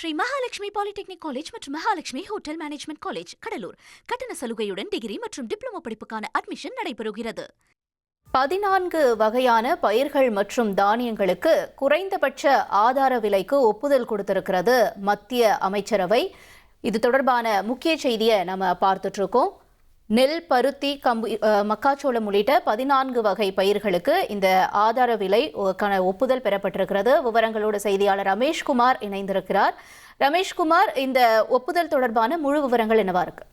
Sri Mahalakshmi polytechnic college மற்றும் Mahalakshmi hotel management college Cuddalore கட்டண சலுகையுடன் degree மற்றும் டிப்ளமோ படிப்புக்கான அட்மிஷன் நடைபெறுகிறது. 14 வகையான பயிர்கள் மற்றும் தானியங்களுக்கு குறைந்தபட்ச ஆதார விலைக்கு ஒப்புதல் கொடுத்திருக்கிறது மத்திய அமைச்சரவை. இது தொடர்பான முக்கிய செய்தியை நம்ம பார்த்துட்டு இருக்கோம். நெல், பருத்தி, கம்பு, மக்காச்சோளம் உள்ளிட்ட 14 வகை பயிர்களுக்கு இந்த ஆதார விலை ஒப்புதல் பெறப்பட்டிருக்கிறது. விவரங்களோடு செய்தியாளர் ரமேஷ்குமார் இணைந்திருக்கிறார். ரமேஷ்குமார், இந்த ஒப்புதல் தொடர்பான முழு விவரங்கள் என்னவா இருக்கு?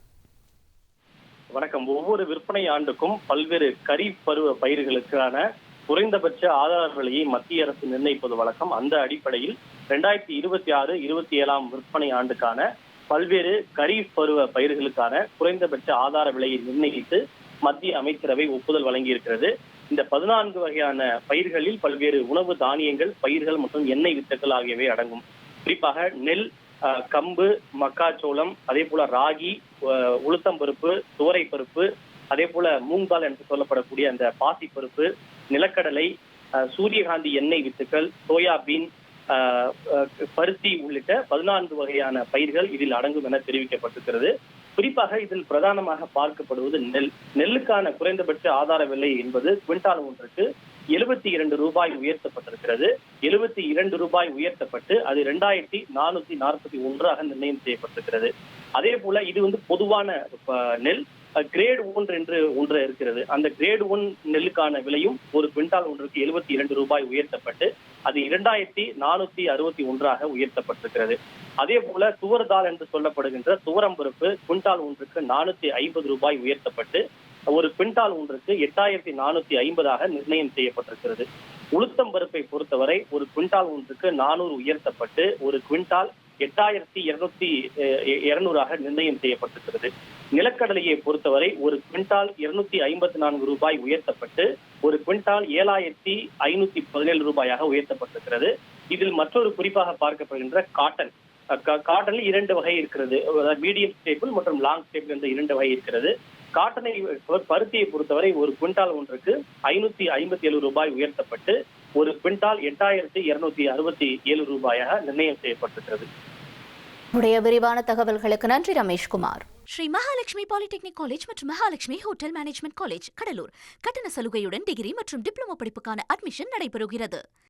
வணக்கம். ஒவ்வொரு விற்பனை ஆண்டுக்கும் பல்வேறு கரீப் பருவ பயிர்களுக்கான குறைந்தபட்ச ஆதார விலையை மத்திய அரசு நிர்ணயிப்பது வழக்கம். அந்த அடிப்படையில் 2026-27 விற்பனை ஆண்டுக்கான பல்வேறு கரீப் பருவ பயிர்களுக்கான குறைந்தபட்ச ஆதார விலையை நிர்ணயித்து மத்திய அமைச்சரவை ஒப்புதல் வழங்கியிருக்கிறது. இந்த 14 வகையான பயிர்களில் பல்வேறு உணவு தானியங்கள், பயிர்கள் மற்றும் எண்ணெய் வித்துக்கள் ஆகியவை அடங்கும். குறிப்பாக நெல், கம்பு, மக்காச்சோளம், அதே போல ராகி, உளுத்தம்பருப்பு, துவரைப்பருப்பு, அதே போல மூங்கால் என்று சொல்லப்படக்கூடிய அந்த பாசிப்பருப்பு, நிலக்கடலை, சூரியகாந்தி எண்ணெய் வித்துக்கள், சோயாபீன், பருத்தி உள்ளிட்ட 14 வகையான பயிர்கள் இதில் அடங்கும் என தெரிவிக்கப்பட்டிருக்கிறது. குறிப்பாக இதில் பிரதானமாக பார்க்கப்படுவது நெல். நெல்லுக்கான குறைந்தபட்ச ஆதார விலை என்பது குவிண்டால் ஒன்றுக்கு 72 ரூபாய் உயர்த்தப்பட்டிருக்கிறது. 72 ரூபாய் உயர்த்தப்பட்டு அது 2441 நிர்ணயம் செய்யப்பட்டிருக்கிறது. அதே போல இது பொதுவான நெல். கிரேட் 1 என்று ஒன்று இருக்கிறது. அந்த கிரேட் 1 நெல்லுக்கான விலையும் ஒரு குவிண்டால் ஒன்றுக்கு 72 ரூபாய் உயர்த்தப்பட்டு அது 2461 உயர்த்தப்பட்டிருக்கிறது. அதே போல துவர்தால் என்று சொல்லப்படுகின்ற துவரம்பருப்பு குவிண்டால் ஒன்றுக்கு 450 ரூபாய் உயர்த்தப்பட்டு ஒரு குவிண்டால் ஒன்றுக்கு 8450 நிர்ணயம் செய்யப்பட்டிருக்கிறது. உளுத்தம்பருப்பை பொறுத்தவரை ஒரு குவிண்டால் ஒன்றுக்கு 400 உயர்த்தப்பட்டு ஒரு குவிண்டால் 8200 நிர்ணயம் செய்யப்பட்டிருக்கிறது. நிலக்கடலையை பொறுத்தவரை ஒரு குவிண்டால் 254 ரூபாய் உயர்த்தப்பட்டு ஒரு குவிண்டால் 7517 ரூபாயாக உயர்த்தப்பட்டிருக்கிறது. இதில் மற்றொரு குறிப்பாக பார்க்கப்படுகின்ற காட்டன். காட்டனில் 2 வகை இருக்கிறது. மீடியம் ஸ்டேபிள் மற்றும் லாங் ஸ்டேபிள் என்ற 2 வகை இருக்கிறது. காட்டனை பருத்தியை பொறுத்தவரை ஒரு குவிண்டால் ஒன்றுக்கு 557 ரூபாய் உயர்த்தப்பட்டு ஒரு குவிண்டால் 8267 ரூபாயாக நிர்ணயம் செய்யப்பட்டிருக்கிறது. விரிவான தகவல்களுக்கு நன்றி ரமேஷ்குமார். ஸ்ரீ மகாலட்சுமி பாலிடெக்னிக் காலேஜ் மற்றும் Mahalakshmi hotel management college Cuddalore கட்டண சலுகையுடன் டிகிரி மற்றும் டிப்ளமோ படிப்புக்கான அட்மிஷன் நடைபெறுகிறது.